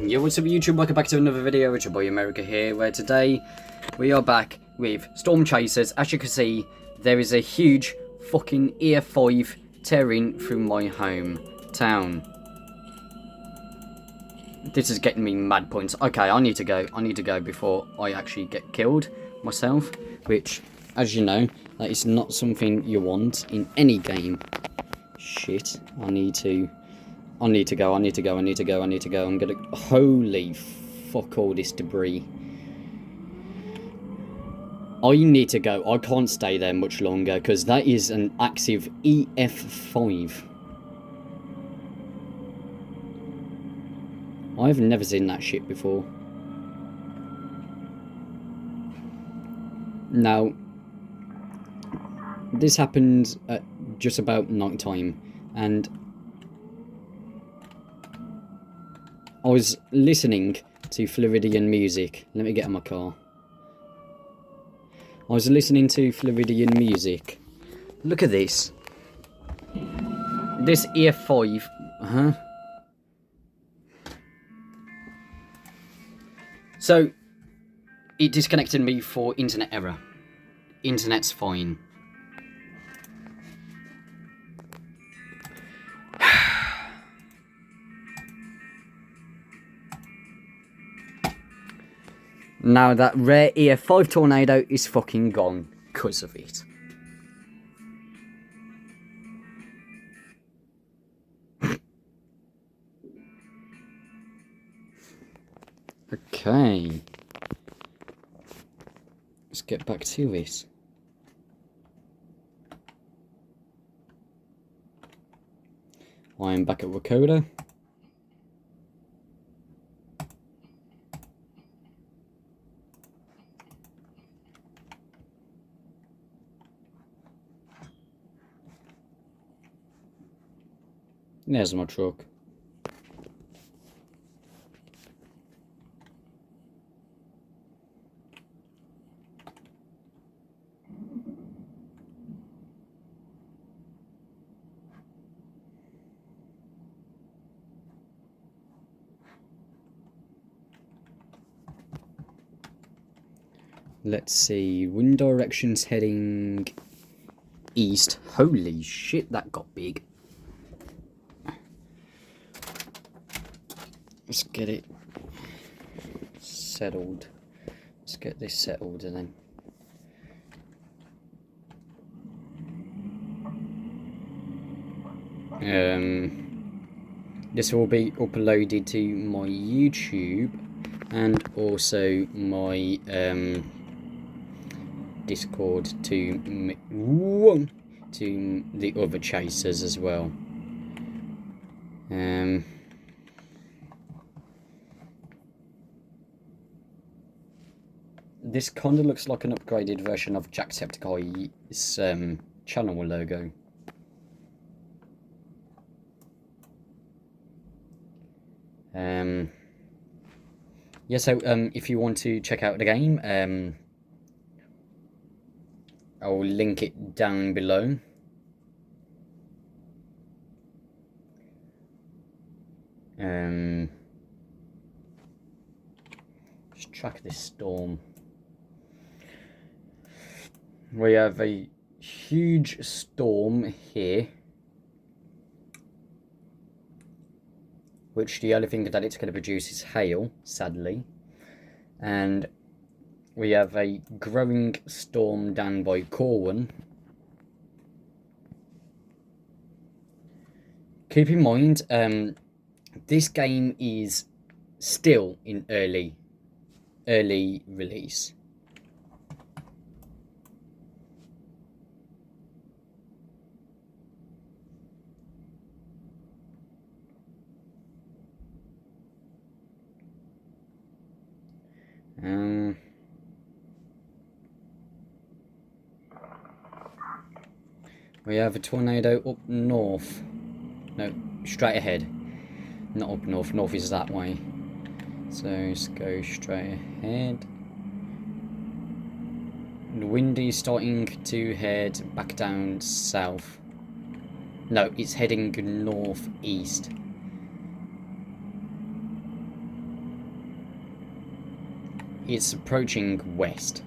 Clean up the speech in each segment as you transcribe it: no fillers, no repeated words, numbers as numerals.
Yo, what's up YouTube? Welcome back to another video. It's your boy America here, where today we are back with Storm Chasers. As you can see, there is a huge fucking EF5 tearing through my hometown. This is getting me mad points. Okay, I need to go before I actually get killed myself, which, as you know, that is not something you want in any game. Shit, I need to go. I'm gonna... Holy fuck, all this debris. I need to go. I can't stay there much longer, because that is an active EF5. I've never seen that shit before. Now, this happened at just about night time, and I was listening to Floridian music. Let me get in my car. I was listening to Floridian music. Look at this. This EF5. So, it disconnected me for internet error. Internet's fine. Now that rare EF5 tornado is fucking gone because of it. Okay. Let's get back to this. I am back at Wakoda. There's my truck. Let's see, wind directions heading east. Holy shit, that got big. Let's get it settled. Let's get this settled and then this will be uploaded to my YouTube and also my Discord to the other chasers as well. This kind of looks like an upgraded version of Jacksepticeye's channel logo. Yeah, so if you want to check out the game, I'll link it down below. Just track this storm. We have a huge storm here, which the only thing that it's going to produce is hail, sadly. And we have a growing storm down by Corwin. Keep in mind, this game is still in early release. We have a tornado up north. No, straight ahead. Not up north. North is that way. So let's go straight ahead. The wind is starting to head back down south. No, it's heading northeast. it's approaching west.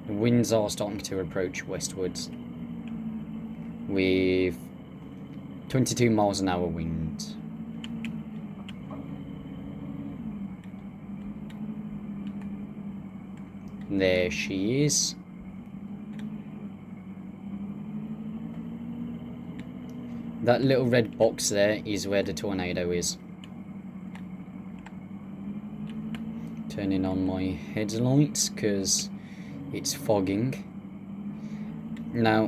The winds are starting to approach westwards with 22 miles an hour wind. There she is. That little red box there is where the tornado is. Turning on my headlights because it's fogging. Now,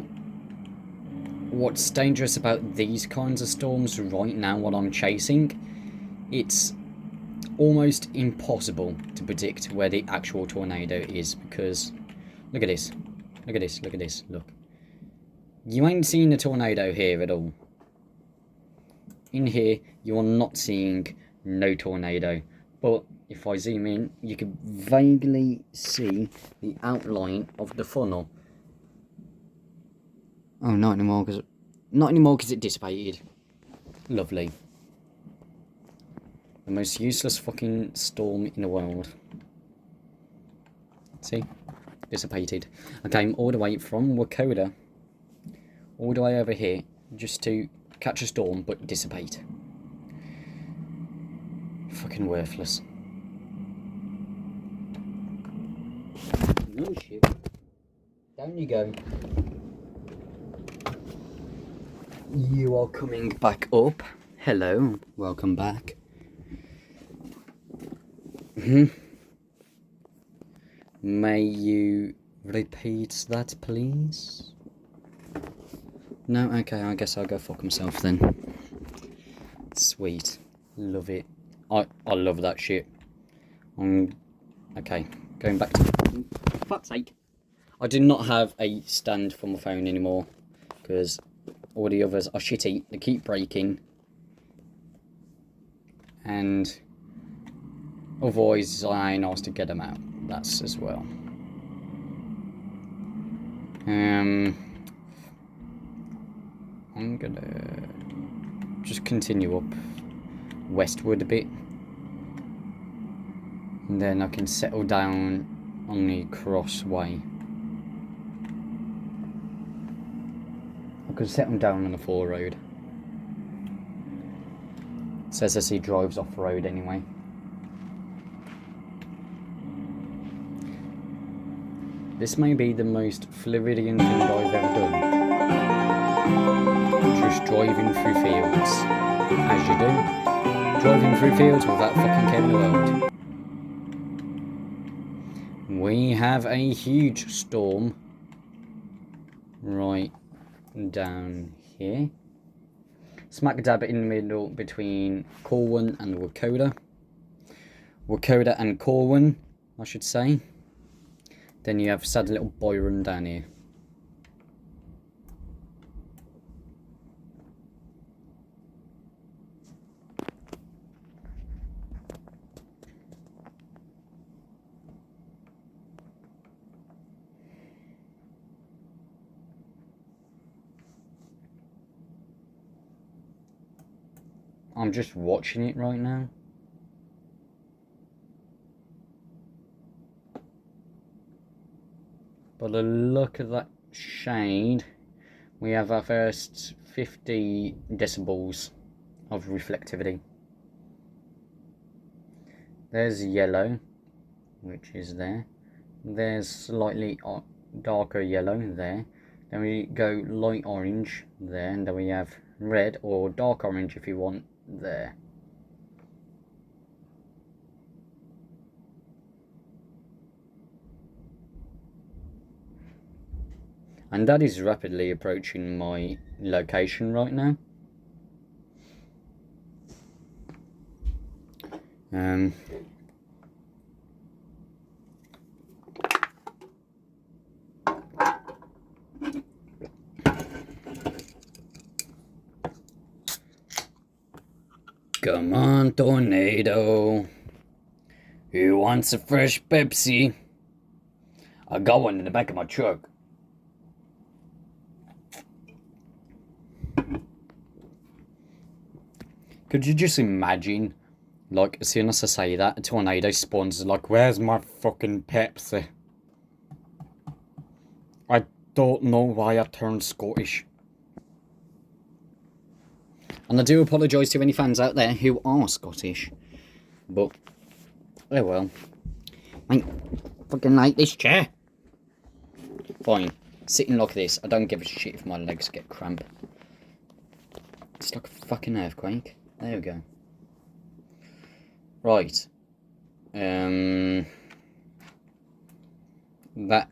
what's dangerous about these kinds of storms right now, what I'm chasing, it's almost impossible to predict where the actual tornado is, because look at this, look at this, look at this, look. You ain't seeing a tornado here at all. In here, you are not seeing no tornado, but if I zoom in, you can vaguely see the outline of the funnel. Oh, not anymore because it dissipated. Lovely. The most useless fucking storm in the world. See? Dissipated. I came all the way from Wakoda all the way over here just to catch a storm but dissipate. Fucking worthless. No shit. Down you go. You are coming back up. Hello. Welcome back. May you repeat that, please? No? Okay, I guess I'll go fuck myself then. Sweet. Love it. I love that shit. Okay, going back to... For fuck's sake. I do not have a stand for my phone anymore, because all the others are shitty. They keep breaking. And otherwise, I ain't asked to get them out. That's as well. I'm gonna just continue up westward a bit, and then I can settle down on the crossway. I could settle down on the 4 road. It says as he drives off road anyway. This may be the most Floridian thing I've ever done. Just driving through fields. As you do. Driving through fields without fucking caring in the world. We have a huge storm right down here. Smack dab in the middle between Corwin and Wakoda. Wakoda and Corwin, I should say. Then you have sad little Byron down here. I'm just watching it right now. By the look of that shade, we have our first 50 decibels of reflectivity. There's yellow, which is there. There's slightly darker yellow there. Then we go light orange there, and then we have red or dark orange if you want there. And that is rapidly approaching my location right now. Come on, tornado. Who wants a fresh Pepsi? I got one in the back of my truck. Could you just imagine Like, as soon as I say that, a tornado spawns. Like, where's my fucking Pepsi? I don't know why I turned Scottish. And I do apologise to any fans out there who are Scottish. But, oh well. I fucking like this chair. Fine. Sitting like this, I don't give a shit if my legs get cramp. It's like a fucking earthquake. There we go. Right. That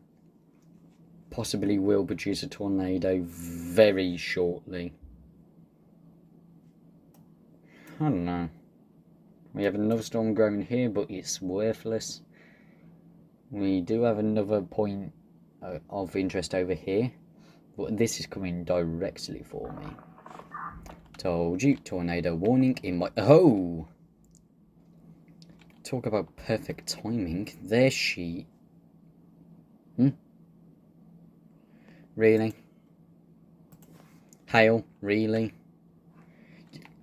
possibly will produce a tornado very shortly. I don't know. We have another storm growing here, but it's worthless. We do have another point of interest over here, but this is coming directly for me. Told you, tornado warning in my... Oh! Talk about perfect timing. There she... Really? Hail? Really?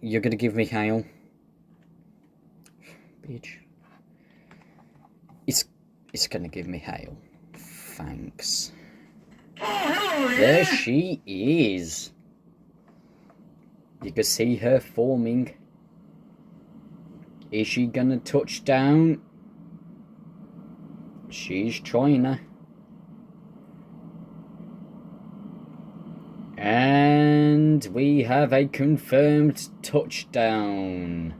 You're gonna give me hail? Bitch. It's gonna give me hail. Thanks. There she is. You can see her forming. Is she gonna touch down? She's trying to. And we have a confirmed touchdown.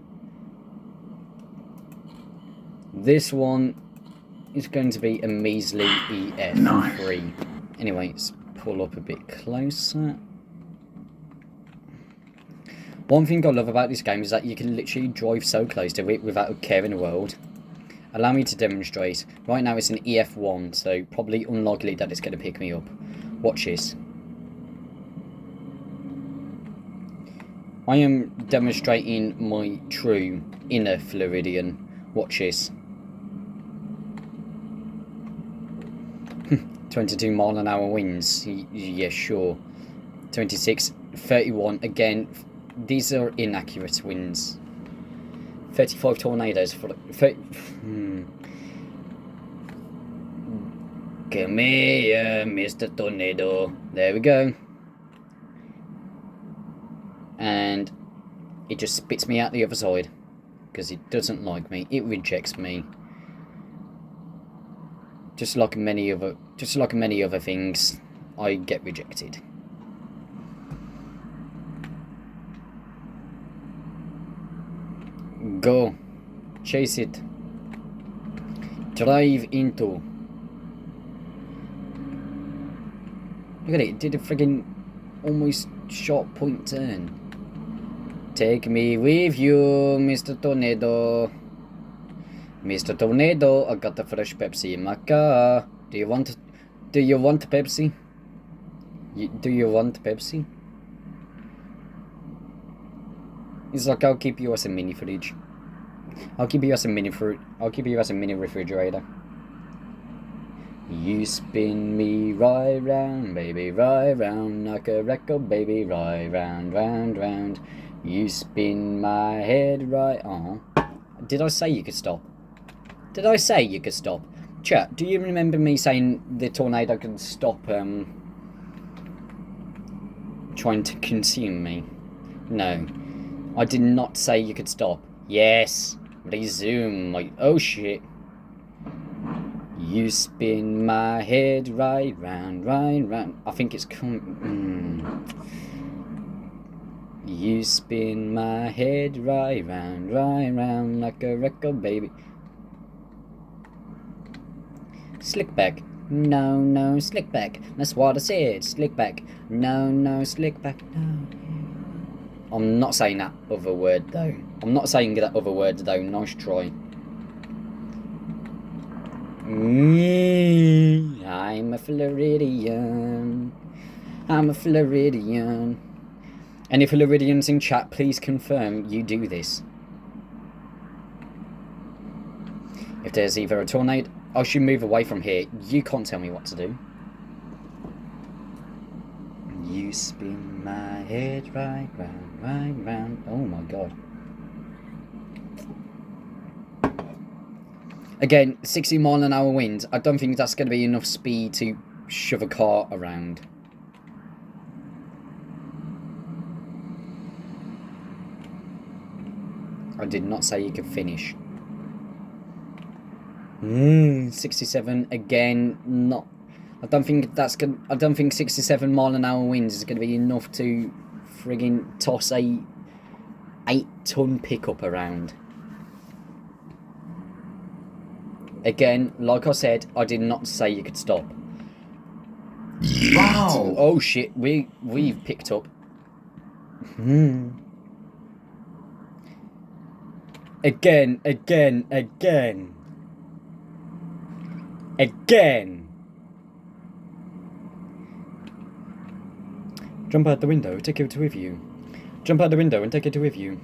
This one is going to be a measly EF3. Anyway, let's pull up a bit closer. One thing I love about this game is that you can literally drive so close to it without a care in the world. Allow me to demonstrate. Right now it's an EF1, so probably unlikely that it's going to pick me up. Watch this. I am demonstrating my true inner Floridian. Watch this. 22 mile an hour winds. Yeah, sure. 26, 31. Again, these are inaccurate winds. 35 tornadoes for the... Come here, Mr. Tornado. There we go. And it just spits me out the other side because it doesn't like me. It rejects me. Just like many other things, I get rejected. Go. Chase it. Drive into. Look at it. It did a friggin' almost sharp point turn. Take me with you, Mr. Tornado. Mr. Tornado, I got the fresh Pepsi in my car. Do you want Pepsi? Do you want Pepsi? It's like, I'll keep you as a mini fridge. I'll keep you as a mini refrigerator. You spin me right round, baby, right round, like a record, baby, right round, round, round. You spin my head right on. Did I say you could stop? Did I say you could stop? Chat, do you remember me saying the tornado can stop trying to consume me? No. I did not say you could stop. Yes. Resume. Oh shit. You spin my head right round, right round. I think it's You spin my head right round like a record, baby. Slick back. No, no, slick back. That's what I said. Slick back. No, no, slick back. No. I'm not saying that other word though. Nice try. I'm a Floridian. Any Floridians in chat, please confirm you do this. If there's either a tornado, I should move away from here. You can't tell me what to do. You spin my head right round, right round. Oh my god. Again, 60 mile an hour winds. I don't think that's going to be enough speed to shove a car around. I did not say you could finish. 67 again. Not. I don't think that's gonna. I don't think 67 mile an hour winds is going to be enough to friggin' toss a 8-ton pickup around. Again, like I said, I did not say you could stop. Wow! Oh shit! We've picked up. Again. Jump out the window, take it with you. Jump out the window and take it with you.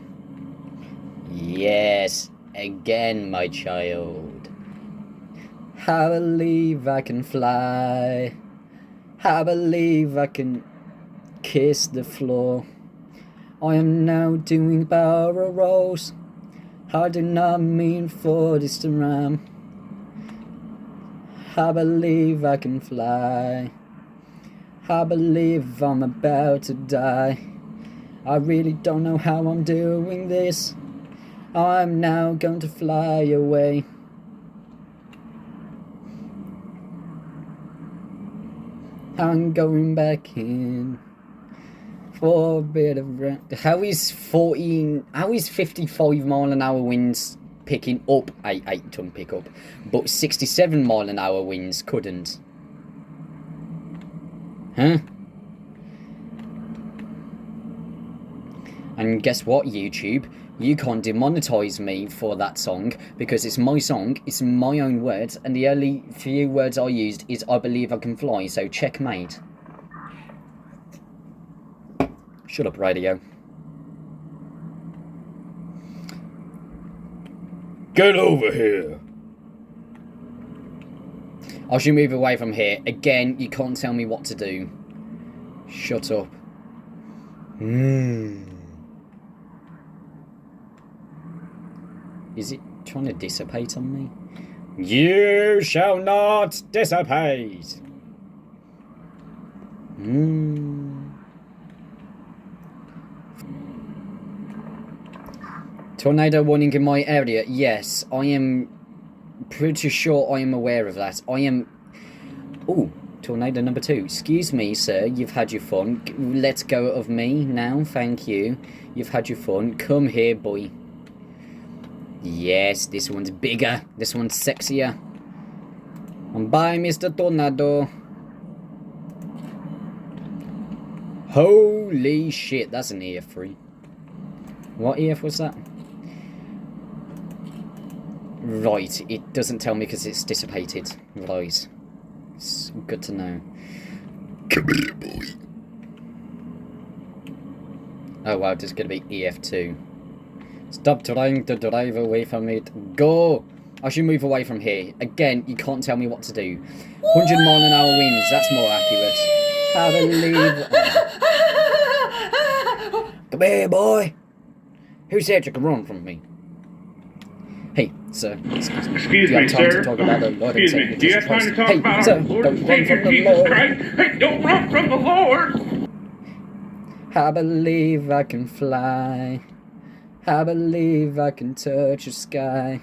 Yes, again, my child. I believe I can fly. I believe I can kiss the floor. I am now doing barrel rolls. I do not mean for this to rhyme. I believe I can fly. I believe I'm about to die. I really don't know how I'm doing this. I'm now going to fly away. I'm going back in for a bit of rest. How is 55 mile an hour winds picking up a 8-ton pickup, but 67 mile an hour winds couldn't? Huh? And guess what, YouTube? You can't demonetize me for that song because it's my song, it's my own words, and the only few words I used is I believe I can fly, so checkmate. Shut up, radio. Get over here. I should move away from here. Again, you can't tell me what to do. Shut up. Is it trying to dissipate on me? You shall not dissipate. Tornado warning in my area. Yes, I am pretty sure I am aware of that. I am... Oh, tornado number 2. Excuse me, sir. You've had your fun. Let go of me now. Thank you. You've had your fun. Come here, boy. Yes, this one's bigger. This one's sexier. And bye, Mr. Tornado. Holy shit, that's an EF3. What EF was that? Right, it doesn't tell me because it's dissipated. Right. It's good to know. Come here, boy. Oh wow, there's going to be EF2. Stop trying to drive away from it. Go! I should move away from here. Again, you can't tell me what to do. 100 mile an hour winds, that's more accurate. I believe... Come here, boy! Who said you could run from me? Hey, sir, excuse me. Excuse do you me, have time sir. to talk about the Lord Excuse and me. Savior Do you Jesus have time to talk Christ? about Hey, sir, our Lord don't and run Savior from the Jesus Lord. Christ? Hey, don't run from the Lord. I believe I can fly. I believe I can touch the sky.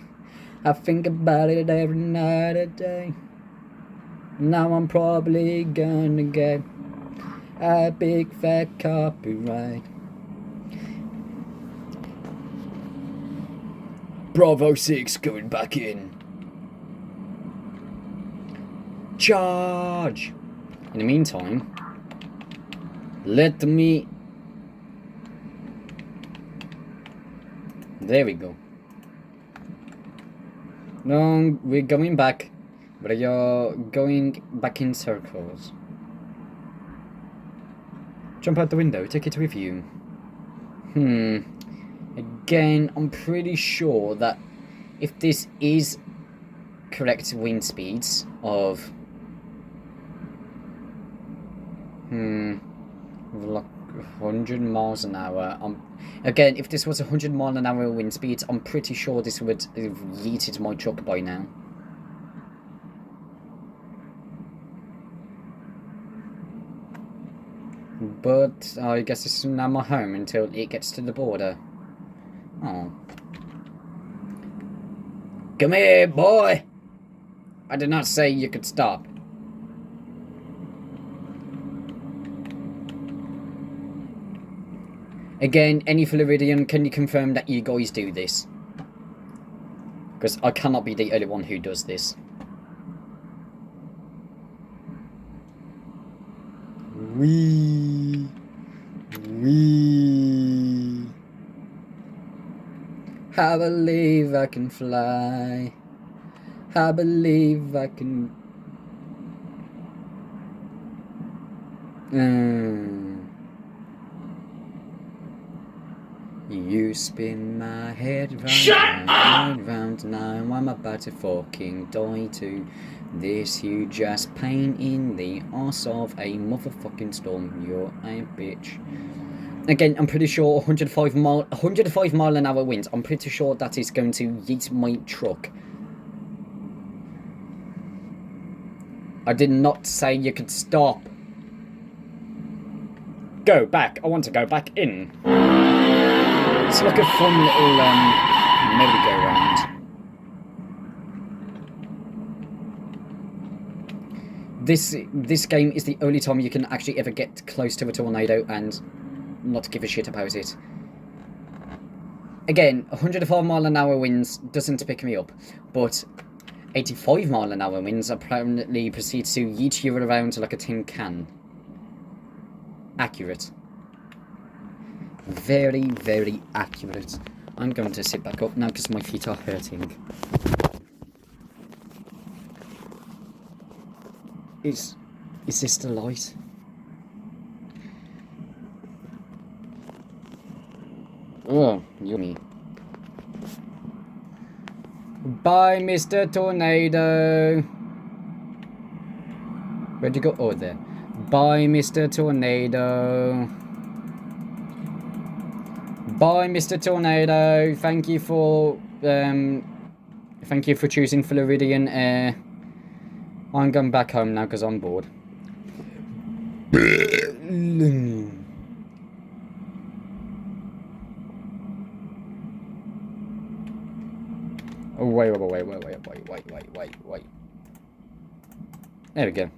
I think about it every night and day. Now I'm probably gonna get a big fat copyright. Bravo 6 going back in. Charge! In the meantime, let me... There we go. No, we're going back. But you're going back in circles. Jump out the window, take it with you. Again, I'm pretty sure that if this is correct wind speeds of... like 100 miles an hour. Again, if this was 100 mile an hour wind speeds, I'm pretty sure this would have yeeted my truck by now. But I guess this is now my home until it gets to the border. Oh. Come here, boy! I did not say you could stop. Again, any Floridian, can you confirm that you guys do this? Because I cannot be the only one who does this. Wee. I believe I can fly. I believe I can. You spin my head round, now I'm about to fucking die to this huge ass pain in the arse of a motherfucking storm. You're a bitch. Again, I'm pretty sure 105 mile an hour winds. I'm pretty sure that is going to yeet my truck. I did not say you could stop. Go back. I want to go back in. It's like a fun little merry-go-round. This game is the only time you can actually ever get close to a tornado and not give a shit about it. Again, 105 mile an hour winds doesn't pick me up, but 85 mile an hour winds apparently proceed to yeet you around like a tin can. Accurate. Very, very accurate. I'm going to sit back up now because my feet are hurting. Is this the light? Oh, yummy. Bye, Mr. Tornado. Where'd you go? Oh, there. Bye, Mr. Tornado. Bye, Mr. Tornado. Thank you for choosing Floridian Air. I'm going back home now because I'm bored. Oh, wait. There we go.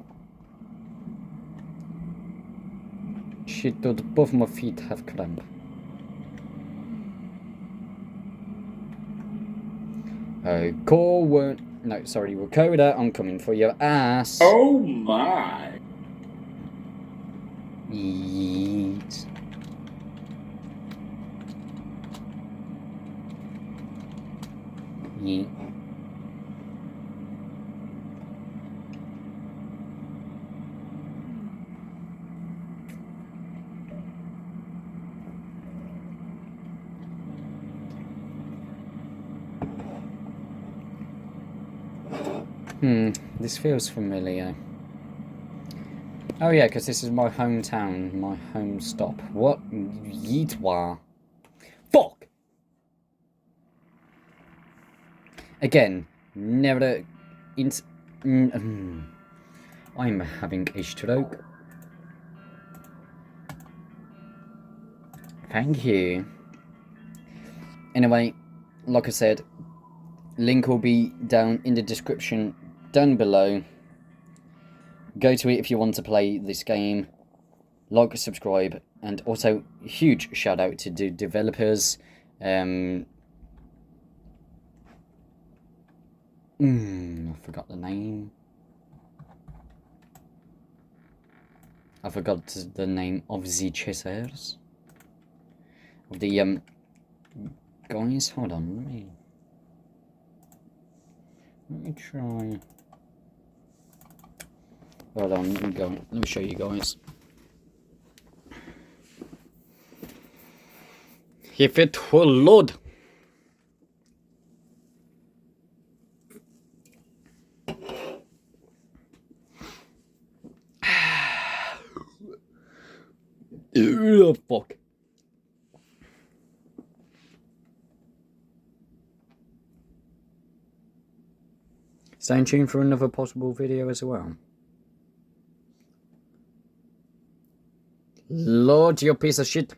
Shit, dude, both my feet have cramp. Wakoda, I'm coming for your ass. Oh my. Yeet. Yeet. This feels familiar. Oh yeah, because this is my hometown, my home stop. What? Yeetwa. Fuck! Again, never... I'm having a stroke. Thank you. Anyway, like I said, link will be down in the description down below. Go to it if you want to play this game. Like, subscribe, and also huge shout out to the developers. I forgot the name. I forgot the name of the chasers. Of the guys. Hold on, let me try. Hold on, let me show you guys. If it will load. Oh, fuck. Stay tuned for another possible video as well. Lord, you piece of shit.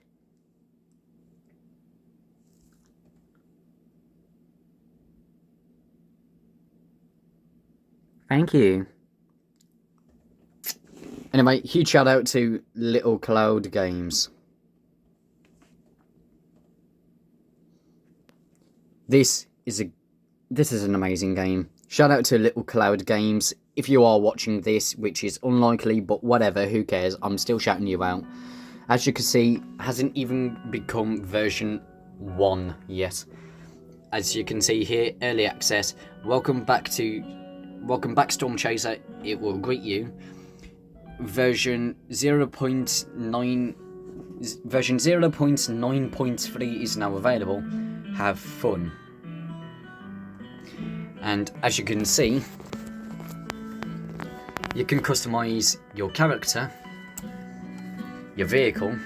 Thank you. Anyway, huge shout out to Little Cloud Games. This is an amazing game. Shout out to Little Cloud Games. If you are watching this, which is unlikely, but whatever, who cares? I'm still shouting you out. As you can see, hasn't even become version 1 yet. As you can see here, early access. Welcome back, Storm Chaser. It will greet you. Version 0.9.3 is now available. Have fun. And as you can see, you can customize your character, your vehicle,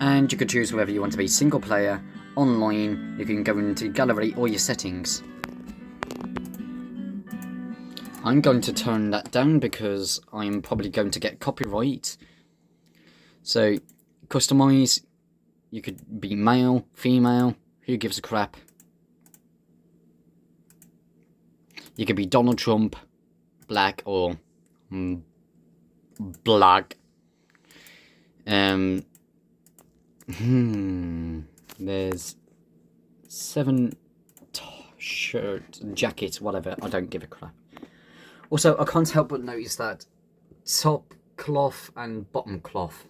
and you can choose whether you want to be single player, online. You can go into gallery or your settings. I'm going to turn that down because I'm probably going to get copyright. So, customize. You could be male, female, who gives a crap. You could be Donald Trump, black or black. There's 7 shirt, jackets, whatever. I don't give a crap. Also, I can't help but notice that top cloth and bottom cloth.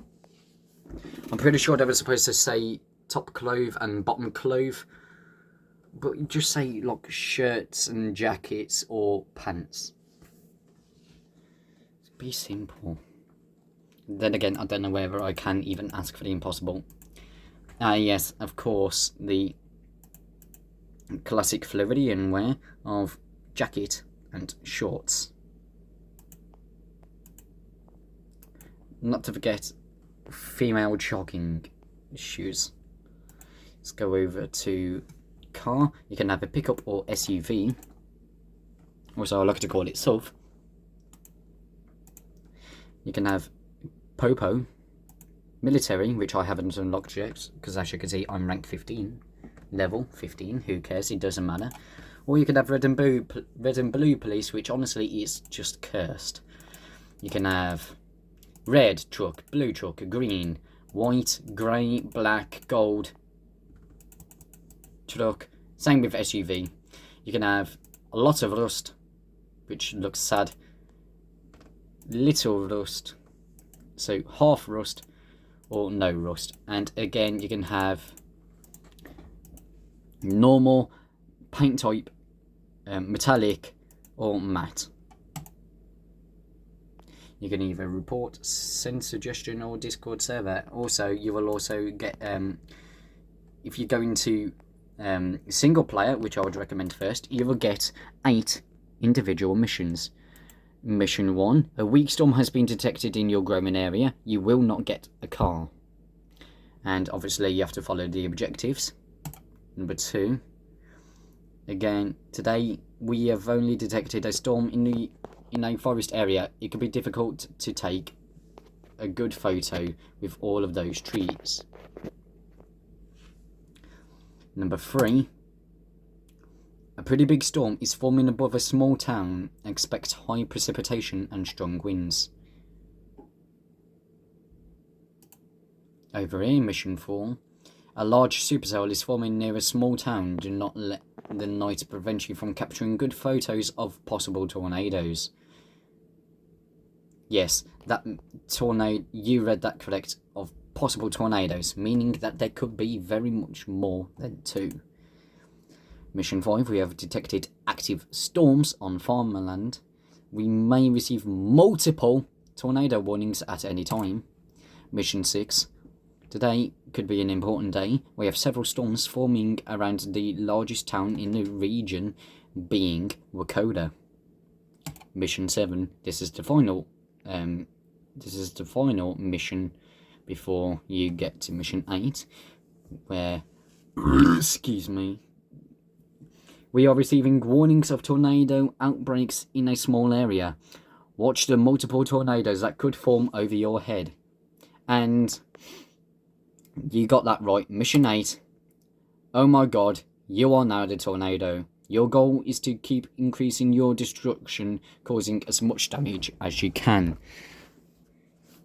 I'm pretty sure they were supposed to say top clove and bottom clove, but you just say like shirts and jackets or pants. Be simple. Then again, I don't know whether I can even ask for the impossible. Yes, of course, the classic Floridian wear of jacket and shorts. Not to forget female jogging shoes. Let's go over to car. You can have a pickup or SUV. Also, I like to call it SUV. You can have Popo, military, which I haven't unlocked yet, because as you can see, I'm rank 15. Level 15, who cares, it doesn't matter. Or you can have red and blue police, which honestly is just cursed. You can have red truck, blue truck, green, white, grey, black, gold truck. Same with SUV. You can have a lot of rust, which looks sad. Little rust, so half rust or no rust. And again, you can have normal, paint type, metallic or matte. You can either report, send suggestion or Discord server. Also, you will also get, if you go into single player, which I would recommend first, you will get 8 individual missions. Mission 1, a weak storm has been detected in your growing area. You will not get a car. And obviously you have to follow the objectives. Number 2, again, today we have only detected a storm in a forest area. It could be difficult to take a good photo with all of those trees. Number 3, a pretty big storm is forming above a small town. Expect high precipitation and strong winds. Over here, mission 4. A large supercell is forming near a small town. Do not let the night prevent you from capturing good photos of possible tornadoes. Yes, that tornado, you read that correct, of possible tornadoes, meaning that there could be very much more than 2. Mission 5, we have detected active storms on farmland. We may receive multiple tornado warnings at any time. Mission 6, today could be an important day. We have several storms forming around the largest town in the region, being Wakoda. Mission 7, this is the final mission before you get to mission 8, where excuse me, we are receiving warnings of tornado outbreaks in a small area. Watch the multiple tornadoes that could form over your head. And you got that right. Mission 8. Oh my god, you are now the tornado. Your goal is to keep increasing your destruction, causing as much damage as you can.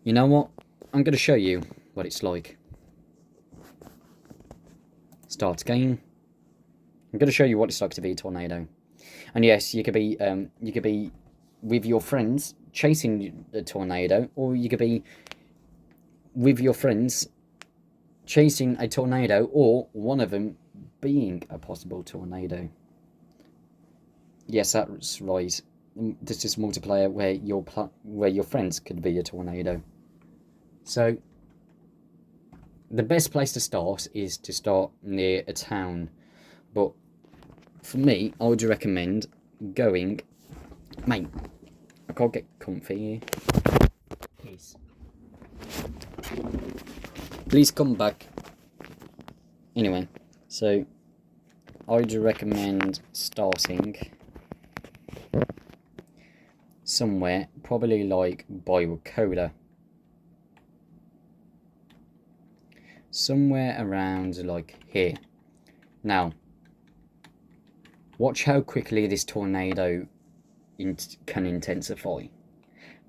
You know what? I'm going to show you what it's like. Start game. I'm going to show you what it's like to be a tornado. And yes, you could be with your friends chasing the tornado, or you could be with your friends chasing a tornado, or one of them being a possible tornado. Yes, that's right. This is multiplayer where your friends could be a tornado. So the best place to start is to start near a town, but for me, I would recommend going. Mate, I can't get comfy here. Please come back. Anyway, so I'd recommend starting somewhere, probably like by Wakoda. Somewhere around like here. Now, watch how quickly this tornado can intensify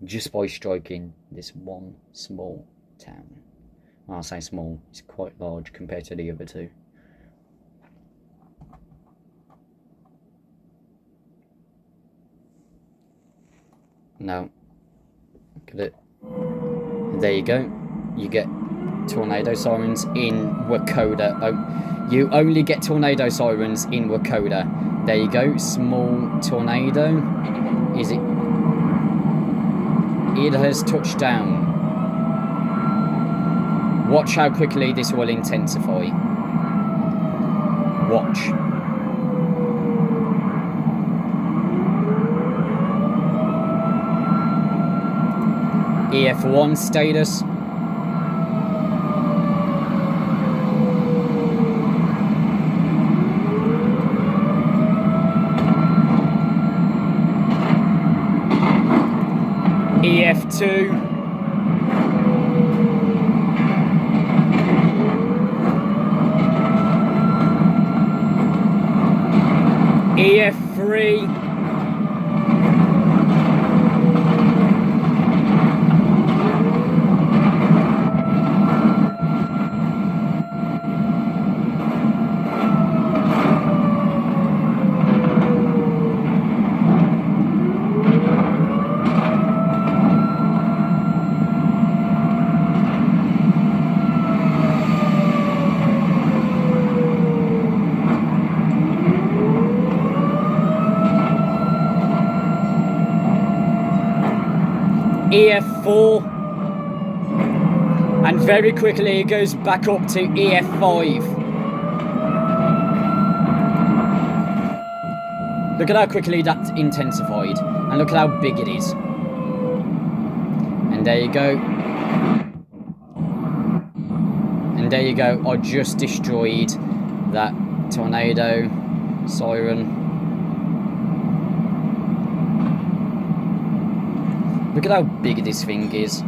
just by striking this one small town. Well, I'll say small, it's quite large compared to the other two. Now, look at it. There you go. You get tornado sirens in Wakoda. Oh, you only get tornado sirens in Wakoda. There you go. Small tornado. Is it? It has touched down. Watch how quickly this will intensify. Watch. EF1 status. EF2. EF3. EF4, and very quickly it goes back up to EF5. Look at how quickly that intensified, and look at how big it is. And there you go. And there you go, I just destroyed that tornado siren. Look at how big this thing is.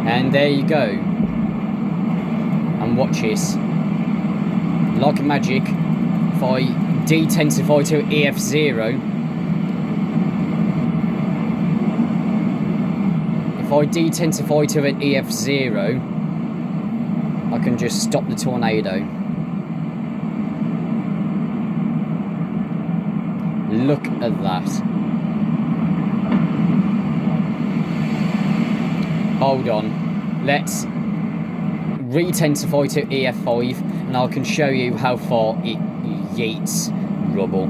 And there you go. And watch this. Like magic, if I detensify to EF0, if I detensify to an EF0, I can just stop the tornado. Look at that. Hold on, let's retensify to EF5 and I can show you how far it yeets rubble.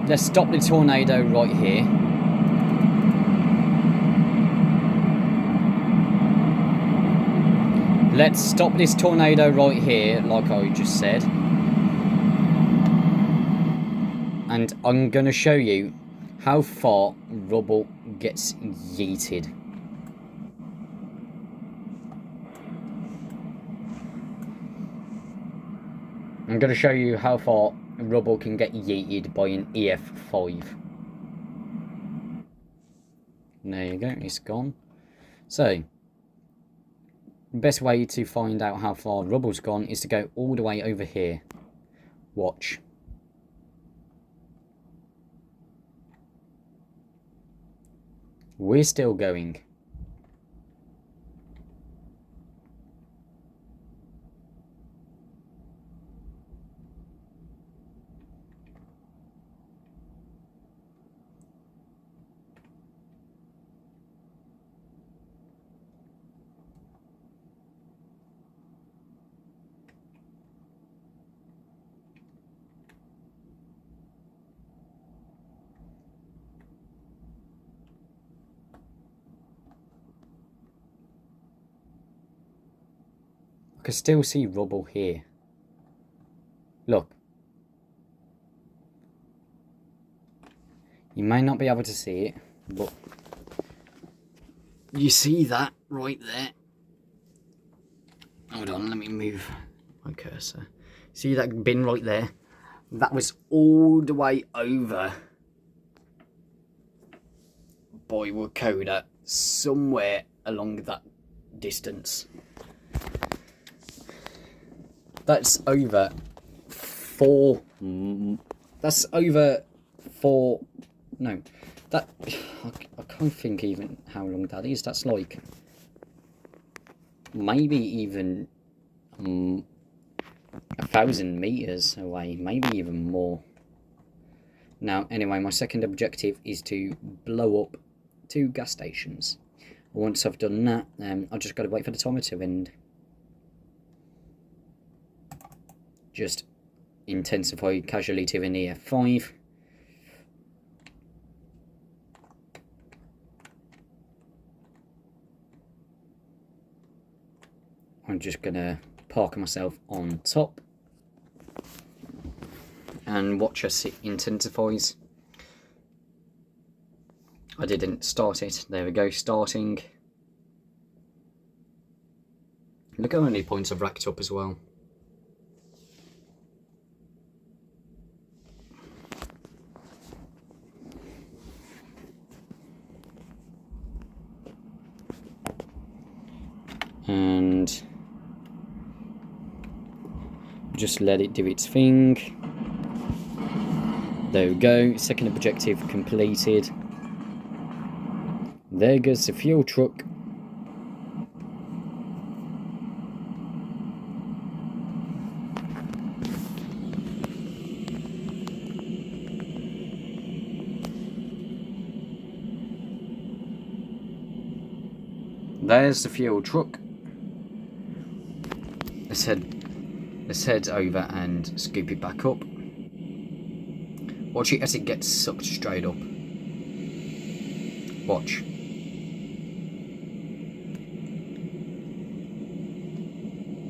let's stop the tornado right here. Let's stop this tornado right here, like I just said. And I'm going to show you how far rubble gets yeeted. I'm going to show you how far rubble can get yeeted by an EF5. There you go, it's gone. So, the best way to find out how far rubble's gone is to go all the way over here. Watch. We're still going. I can still see rubble here. Look. You may not be able to see it, but you see that right there. Hold on, let me move my cursor. See that bin right there? That was all the way over by Wakoda, somewhere along that distance. That's over four. That's over four. No, that I can't think even how long that is. That's like maybe even 1,000 meters away, maybe even more. Now, anyway, my second objective is to blow up 2 gas stations. Once I've done that, I've just got to wait for the timer to end. Just intensify casualty of an EF5. I'm just gonna park myself on top and watch as it intensifies. I didn't start it. There we go, starting. Look how many points I've racked up as well. And just let it do its thing. There we go, second objective completed. There goes the fuel truck. There's the fuel truck. Let's head over and scoop it back up. Watch it as it gets sucked straight up. Watch.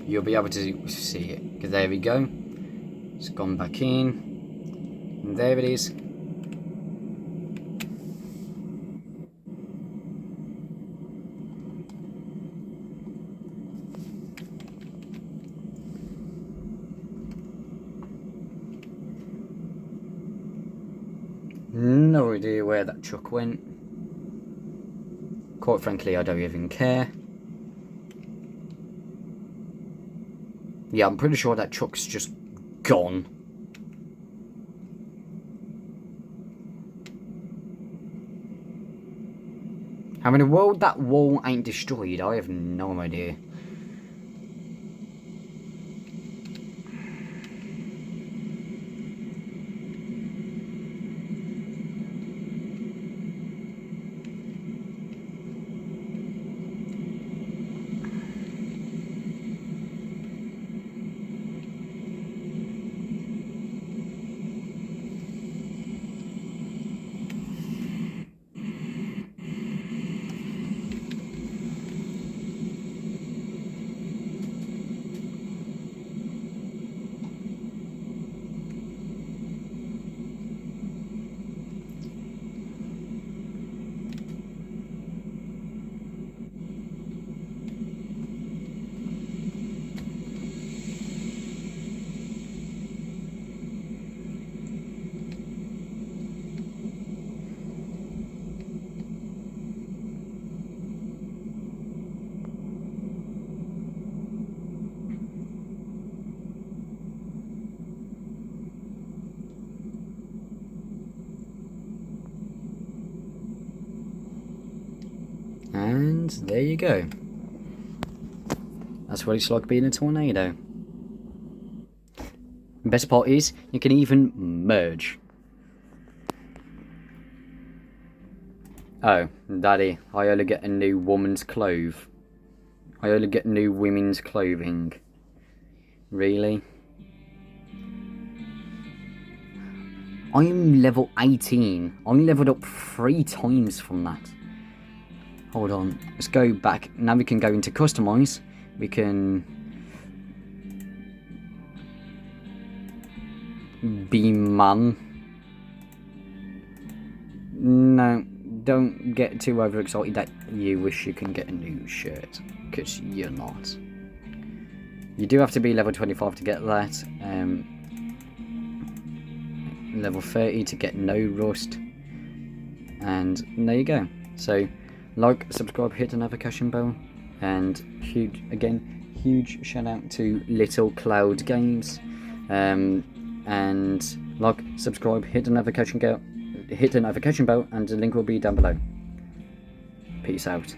You'll be able to see it. There we go. It's gone back in. And there it is. No idea where that truck went. Quite frankly, I don't even care. Yeah, I'm pretty sure that truck's just gone. How in the world that wall ain't destroyed, I have no idea. And there you go. That's what it's like being a tornado. The best part is, you can even merge. Oh, Daddy, I only get a new woman's clothes. I only get new women's clothing. Really? I am level 18. I leveled up 3 times from that. Hold on. Let's go back. Now we can go into customize. We can be man. No, don't get too overexcited that you wish you can get a new shirt, because you're not. You do have to be level 25 to get that. Level 30 to get no rust. And there you go. So, like, subscribe, hit the notification bell. And huge shout out to Little Cloud Games. And like, subscribe, hit the notification bell, and the link will be down below. Peace out.